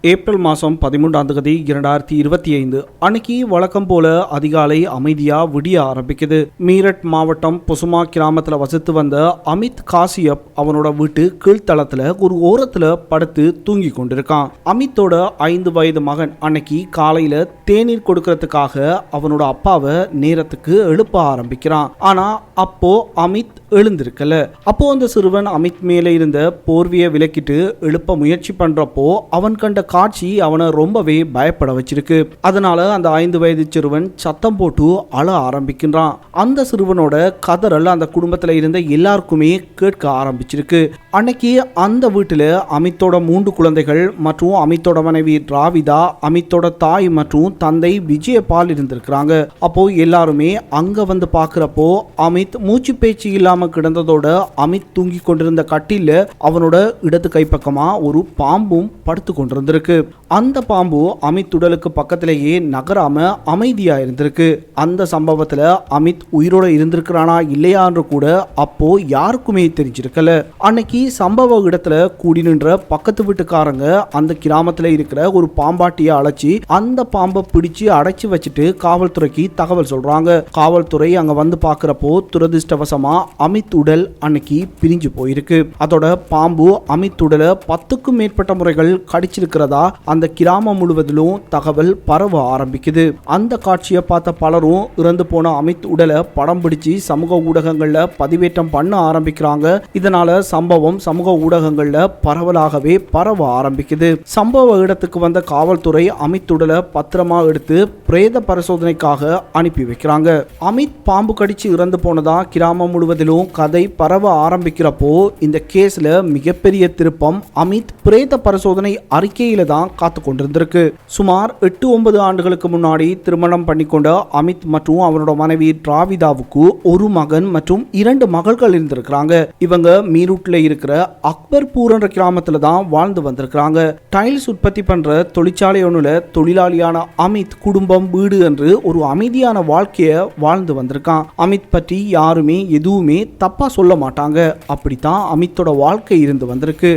April மாதம் 13ஆம் தேதி 2025 அன்னைக்கு வழக்கம் போல அதிகாலை அமைதியா விடிய ஆரம்பிக்குது. மீரட் மாவட்டம் புசுமா கிராமத்தில் வசித்து வந்த அமித் காசியப் அவனோட வீட்டு கீழ்த்தளத்தில் ஒரு ஓரத்தில் படுத்து தூங்கி கொண்டிருக்கான். அமித்தோட 5 வயது மகன் அன்னைக்கு காலையில தேநீர் கொடுக்கறதுக்காக அவனோட அப்பாவை நேரத்துக்கு எழுப்ப ஆரம்பிக்கிறான். ஆனா அப்போ அமித் எழுந்திருக்கல. அப்போ அந்த சிறுவன் அமித் மேலே இருந்த போர்வையை விலக்கிட்டு எழுப்ப முயற்சி பண்றப்போ அவன் கண்ட காட்சி அவனை ரொம்பவே பயப்பட வச்சிருக்கு. அதனால அந்த 5 வயது சிறுவன் சத்தம் போட்டு அழ ஆரம்பிக்கின்றான். அந்த சிறுவனோட கதறல் அந்த குடும்பத்துல இருந்த எல்லாருக்குமே கேட்க ஆரம்பிச்சிருக்கு. அன்னைக்கு அந்த வீட்டுல அமித்தோட 3 குழந்தைகள் மற்றும் அமித்தோட மனைவி ராவிதா, அமித்தோட தாய் மற்றும் தந்தை விஜயபால் இருந்திருக்கிறாங்க. அப்போ எல்லாருமே அங்க வந்து பாக்குறப்போ அமித் மூச்சு பேச்சு இல்லாம கிடந்ததோட அமித் தூங்கி கொண்டிருந்த கட்டில அவனோட இடது கைப்பக்கமா ஒரு பாம்பும் படுத்து கொண்டிருந்திருக்கு. அந்த பாம்பு அமித் உடலுக்கு பக்கத்திலேயே நகராம அமைதியா இருந்திருக்கு. அந்த சம்பவத்துல அமித் உயிரோட இருந்திருக்கிறானா இல்லையான்னு கூட அப்போ யாருக்குமே தெரிஞ்சிருக்கல. அன்னைக்கு சம்பவ இடத்துல கூடி நின்ற பக்கத்து வீட்டுக்காரங்க அந்த கிராமத்துல இருக்கிற ஒரு பாம்பாட்டியை அழைச்சி அந்த பாம்பை பிடிச்சு அடைச்சு வச்சுட்டு காவல்துறைக்கு தகவல் சொல்றாங்க. காவல்துறை அங்க வந்து பாக்குறப்போ துரதிருஷ்டவசமா அமித் உடல் அன்னைக்கு பிரிஞ்சு போயிருக்கு. அதோட பாம்பு அமித் உடலை 10க்கும் மேற்பட்ட முறைகள் கடிச்சிருக்கிறதா அந்த கிராமம் முழுவதிலும் தகவல் பரவ ஆரம்பிக்குது. அந்த காட்சியை பார்த்த பலரும் இறந்து போன அமித் உடலை படம் பிடிச்சு சமூக ஊடகங்கள்ல பதிவேற்றம் பண்ண ஆரம்பிக்கிறாங்க. இதனால சம்பவம் சமூக ஊடகங்கள்ல பரவலாகவே பரவ ஆரம்பிக்குது. சம்பவ இடத்துக்கு வந்த காவல்துறை அமித் உடலை பத்திரமா எடுத்து பிரேத பரிசோதனைக்காக அனுப்பி வைக்கிறாங்க. அமித் பாம்பு கடிச்சு இறந்து போனதா கிராமம் முழுவதிலும் கதை பரவ ஆரம்பிக்கிறப்போ இந்த கேஸ்ல மிகப்பெரிய திருப்பம் அமித் பிரேத பரிசோதனை அறிக்கையில தான் காத்து கொண்டிருந்திருக்கு. சுமார் 8-9 ஆண்டுகளுக்கு முன்னாடி திருமணம் பண்ணிக்கொண்ட அமித் மற்றும் அவனோட மனைவி ராவிதாவுக்கு ஒரு மகன் மற்றும் 2 மகள்கள் இருந்திருக்கிறாங்க. இவங்க மீரூட்ல இருக்கிற அக்பர்பூர் என்ற கிராமத்துல தான் வாழ்ந்து வந்திருக்கிறாங்க. டைல்ஸ் உற்பத்தி பண்ற தொழிற்சாலை ஒண்ணுல தொழிலாளியான அமித் குடும்பம் வீடு என்று ஒரு அமைதியான வாழ்க்கையை வாழ்ந்து வந்திருக்கான். அமித் பற்றி யாருமே எதுவுமே தப்பா சொல்ல மாட்டாங்க. அப்படித்தான் அமித்தோட வாழ்க்கை இருந்து வந்திருக்கு.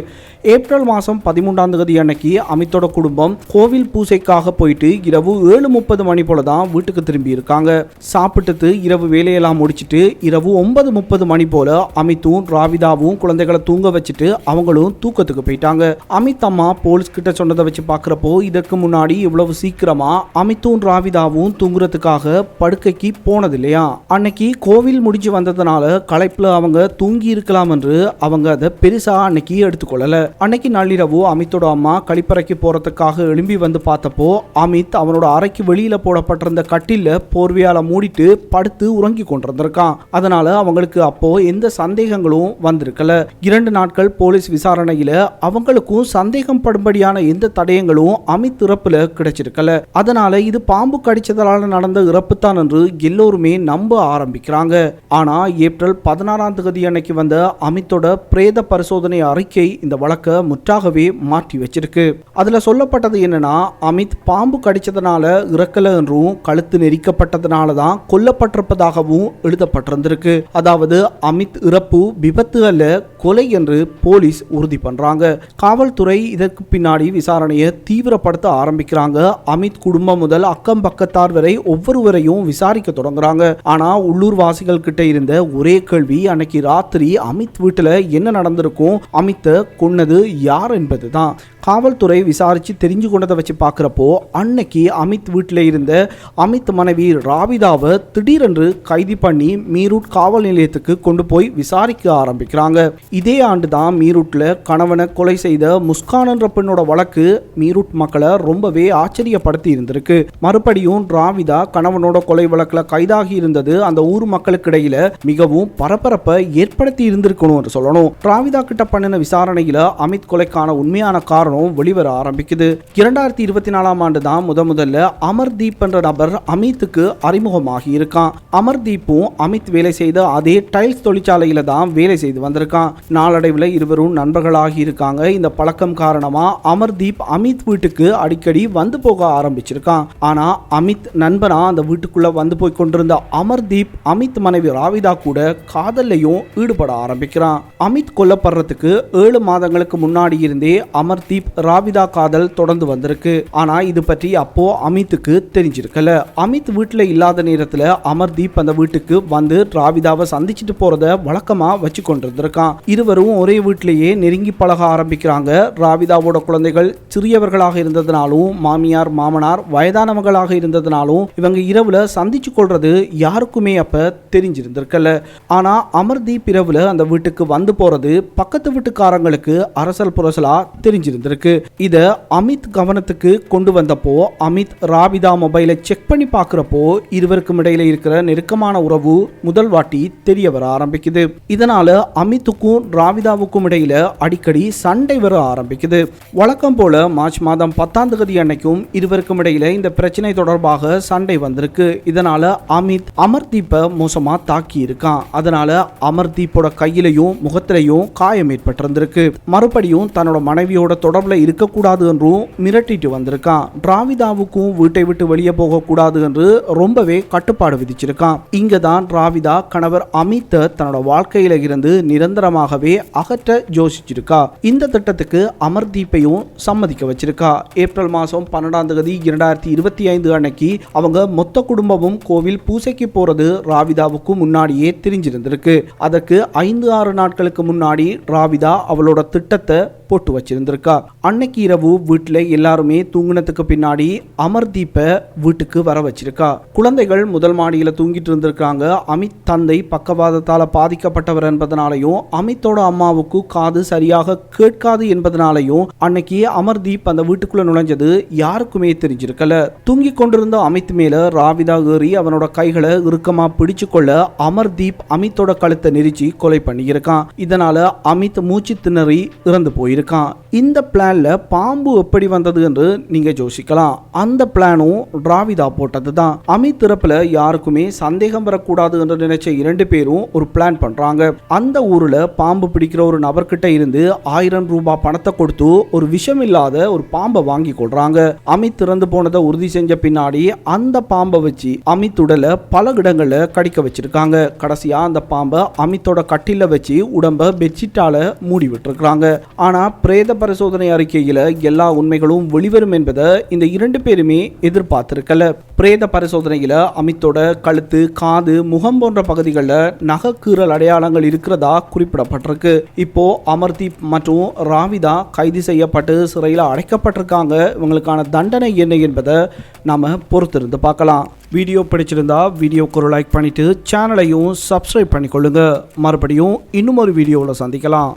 ஏப்ரல் மாதம் 13ஆம் தேதி அன்னைக்கு அமித்தோட குடும்பம் கோவில் பூசைக்காக போயிட்டு இரவு 7:30 மணி போல தான் வீட்டுக்கு திரும்பி இருக்காங்க. சாப்பிட்டு இரவு வேலையெல்லாம் முடிச்சுட்டு இரவு 9:30 மணி போல அமித்தும் ராவிதாவும் குழந்தைகளை தூங்க வச்சுட்டு அவங்களும் தூக்கத்துக்கு போயிட்டாங்க. அமித் அம்மா போலீஸ் கிட்ட சொன்னதை வச்சு பாக்குறப்போ இதற்கு முன்னாடி இவ்வளவு சீக்கிரமா அமித்தும் ராவிதாவும் தூங்குறதுக்காக படுக்கைக்கு போனது இல்லையா. அன்னைக்கு கோவில் முடிஞ்சு வந்ததுனால களைப்புல அவங்க தூங்கி இருக்கலாம் என்று அவங்க அதை பெருசா அன்னைக்கு எடுத்துக்கொள்ளல. அன்னைக்கு நள்ளிரவு அமித்தோட அம்மா கழிப்பறைக்கு போறதுக்காக எழும்பி வந்து பார்த்தப்போ அமித் அவனோட அறைக்கு வெளியில போடப்பட்டிருந்த கட்டில போர்வையால மூடிட்டு படுத்து உறங்கி கொண்டிருந்திருக்கான். அதனால அவங்களுக்கு அப்போ எந்த சந்தேகங்களும் வந்திருக்கல. 2 நாட்கள் போலீஸ் விசாரணையில அவங்களுக்கும் சந்தேகம் படும்படியான எந்த தடயங்களும் அமித் இறப்புல கிடைச்சிருக்கல. அதனால இது பாம்பு கடிச்சதால நடந்த இறப்பு தான் என்று எல்லோருமே நம்ப ஆரம்பிக்கிறாங்க. ஆனா ஏப்ரல் 16ஆம் தேதி அன்னைக்கு வந்த அமித்தோட பிரேத பரிசோதனை அறிக்கை இந்த வழக்க முற்றாகவே மாற்றி வச்சிருக்கு. அதுல சொல்லப்பட்டது என்னன்னா அமித் பாம்பு கடிச்சதனால இறக்கல என்றும் கழுத்து நெரிக்கப்பட்டதனால தான் கொல்லப்பட்டிருப்பதாகவும் எழுதப்பட்டிருந்திருக்கு. அதாவது அமித் இறப்பு விபத்து அல்ல, கொலை என்று போலீஸ் உறுதி பண்றாங்க. காவல்துறை இதற்கு பின்னாடி விசாரணையை தீவிரப்படுத்த ஆரம்பிக்கிறாங்க. அமித் குடும்பம் முதல் அக்கம் பக்கத்தார் வரை ஒவ்வொருவரையும் விசாரிக்க தொடங்குறாங்க. ஆனா உள்ளூர் வாசிகள் கிட்ட இருந்த ஒரே கேள்வி அன்னைக்கு ராத்திரி அமித் வீட்டுல என்ன நடந்திருக்கும், அமித்தை கொன்னது யார் என்பதுதான். காவல்துறை விசாரிச்சு தெரிஞ்சு கொண்டதை வச்சு பார்க்குறப்போ அன்னைக்கு அமித் வீட்டில் இருந்த அமித் மனைவி ராவிதாவை திடீரென்று கைது பண்ணி மீரூட் காவல் நிலையத்துக்கு கொண்டு போய் விசாரிக்க ஆரம்பிக்கிறாங்க. இதே ஆண்டு தான் மீரூட்ல கணவனை கொலை செய்த முஸ்கான் என்ற பெண்ணோட வழக்கு மீரூட் மக்களை ரொம்பவே ஆச்சரியப்படுத்தி இருந்திருக்கு. மறுபடியும் ராவிதா கணவனோட கொலை வழக்கில் கைதாகி இருந்தது அந்த ஊர் மக்களுக்கு இடையில மிகவும் பரபரப்பை ஏற்படுத்தி இருந்திருக்கணும் சொல்லணும். ராவிதா கிட்ட பண்ணின விசாரணையில அமித் கொலைக்கான உண்மையான காரணம் வெளிவர ஆரம்பிக்குது. 2024ஆம் ஆண்டு தான் முதல்ல அமர்தீப் என்ற நபர் அமித்துக்கு அறிமுகமாகி இருக்கான். அமர்தீப்பும் அமித் வேலை செய்த அதே டைல்ஸ் தொழிற்சாலையில தான் வேலை செய்து வந்திருக்கான். நாளடைவில் இருவரும் நண்பர்களாகி இருக்காங்க. இந்த பழக்கம் காரணமா அமர்தீப் அமித் வீட்டுக்கு அடிக்கடி வந்து போக ஆரம்பிச்சிருக்கான். ஆனா அமித் நண்பனா அந்த வீட்டுக்குள்ள வந்து போய் கொண்டிருந்த அமர்தீப் அமித் மனைவி ராவிதா கூட காதல்லையும் ஈடுபட ஆரம்பிக்கிறான். அமித் கொல்லப்படுறதுக்கு 7 மாதங்களுக்கு முன்னாடி இருந்தே அமர்தீப் அமர்தீப் ராவிதா காதல் தொடர்ந்து வந்திருக்கு. ஆனா இது பற்றி அப்போ அமித்துக்கு தெரிஞ்சிருக்கல. அமித் வீட்டுல இல்லாத நேரத்துல அமர்தீப் அந்த வீட்டுக்கு வந்து ராவிதாவை சந்திச்சுட்டு போறத வழக்கமா வச்சு கொண்டிருந்திருக்கான். இருவரும் ஒரே வீட்டிலேயே நெருங்கி பழக ஆரம்பிக்கிறாங்க. ராவிதாவோட குழந்தைகள் சிறியவர்களாக இருந்ததுனாலும் மாமியார் மாமனார் வயதானவங்களாக இருந்ததுனாலும் இவங்க இரவுல சந்திச்சு கொள்றது யாருக்குமே அப்ப தெரிஞ்சிருந்திருக்கல. ஆனா அமர்தீப் இரவுல அந்த வீட்டுக்கு வந்து போறது பக்கத்து வீட்டுக்காரங்களுக்கு அரசல் புரசலா தெரிஞ்சிருந்திருக்கு. இத அமித் கவனத்துக்கு கொண்டு வந்தப்போ அமித் ராவிதா மொபைலை செக் பண்ணி பார்க்கிறப்போ இருவருக்கும் இடையில இருக்கிற நெருக்கமான உறவு முதல் வாட்டி தெரிய வர ஆரம்பிக்குது. இதனால அமித்துக்கும் ராவிதாவுக்கும் இடையில அடிக்கடி சண்டை வர ஆரம்பிக்குது. வழக்கம் போல மார்ச் மாதம் 10ஆம் தேதி அன்னைக்கும் இருவருக்கும் இடையில இந்த பிரச்சனை தொடர்பாக சண்டை வந்திருக்கு. இதனால அமித் அமர்தீப்பை மோசமா தாக்கி இருக்கான். அதனால அமர்தீப்போட கையிலையும் முகத்திலையும் காயம் ஏற்பட்டிருந்திருக்கு. மறுபடியும் தன்னோட மனைவியோட தொடர்புல இருக்கக்கூடாது என்றும் மிரட்டிட்டு வந்திருக்கான். ராவிதாவுக்கும் வீட்டை விட்டு வெளியே போக கூடாது என்று ரொம்பவே கட்டுப்பாடு விதிச்சிருக்கான். இங்கதான் ராவிதா கணவர் அமித்தை தன்னோட வாழ்க்கையில இருந்து நிரந்தரமாகவே அகற்ற யோசிச்சிருக்கா. இந்த திட்டத்துக்கு அமர்தீப்பையும் சம்மதிக்க வச்சிருக்கா. ஏப்ரல் மாதம் 12ஆம் தேதி 2025 அன்னைக்கு அவங்க மொத்த குடும்பமும் கோவில் பூசைக்கு போறது ராவிதாவுக்கு முன்னாடியே தெரிஞ்சிருந்திருக்கு. அதற்கு 5-6 நாட்களுக்கு முன்னாடி ராவிதா அவளோட திட்டத்தை போட்டு வச்சிருந்திருக்கா. அன்னைக்கு இரவு வீட்டுல எல்லாருமே தூங்கினதுக்கு பின்னாடி அமர்தீப்பை வீட்டுக்கு வர வச்சிருக்கா. குழந்தைகள் முதல் மாடியில தூங்கிட்டு இருந்திருக்காங்க. அமித் தந்தை பக்கவாதத்தால பாதிக்கப்பட்டவர் என்பதனாலையும் அமித்தோட அம்மாவுக்கு காது சரியாக கேட்காது என்பதனாலையும் அன்னைக்கு அமர்தீப் அந்த வீட்டுக்குள்ள நுழைஞ்சது யாருக்குமே தெரிஞ்சிருக்கல. தூங்கி கொண்டிருந்த அமித் மேல ராவிதா ஏறி அவனோட கைகளை இறுக்கமா பிடிச்சு கொள்ள அமர்தீப் அமித்தோட கழுத்தை நெரிச்சு கொலை பண்ணியிருக்கான். இதனால அமித் மூச்சு திணறி இறந்து போயிருக்கான். இந்த பிளான்ல பாம்பு எப்படி வந்தது என்று நீங்க யோசிக்கலாம். அந்த பிளானும் ராவிதா போட்டது தான். அமித் தரப்புல யாருக்குமே சந்தேகம் வரக்கூடாது என்று நினைச்ச 2 பேரும் ஒரு பிளான் பண்றாங்க. அந்த ஊர்ல பாம்பு பிடிக்கிற ஒரு நபர்கிட்ட இருந்து 1000 ரூபாய் பணத்தை கொடுத்து ஒரு விஷம் இல்லாத ஒரு பாம்பை வாங்கி கொள்றாங்க. அமித் இறந்து போனதை உறுதி செஞ்ச பின்னாடி அந்த பாம்பை வச்சு அமித் உடலை பல இடங்கள்ல கடிக்க வச்சிருக்காங்க. கடைசியா அந்த பாம்பை அமித்தோட கட்டில வச்சு உடம்ப பெட்ஷீட்டால மூடி விட்டுருக்காங்க. ஆனா பிரேத பரிசோதனை அறிக்கையில எல்லா உண்மைகளும் வெளிவரும் என்பதை இந்த 2 பேருமே எதிர்பார்த்திருக்கல. பிரேத பரிசோதனையில அமித்தோட கழுத்து காது முகம் போன்ற பகுதிகளில் நகக்கீறல் அடையாளங்கள் இருக்கிறதா குறிப்பிடப்பட்டிருக்கு. இப்போ அமர்தீப் மற்றும் ராவிதா கைது செய்யப்பட்டு சிறையில் அடைக்கப்பட்டிருக்காங்க. இவங்களுக்கான தண்டனை என்ன என்பதை நாம பொறுத்திருந்து பார்க்கலாம். வீடியோ பிடிச்சிருந்தா வீடியோக்கு ஒரு லைக் பண்ணிட்டு சேனலையும் சப்ஸ்கிரைப் பண்ணிக்கொள்ளுங்க. மறுபடியும் இன்னும் ஒரு வீடியோவில் சந்திக்கலாம்.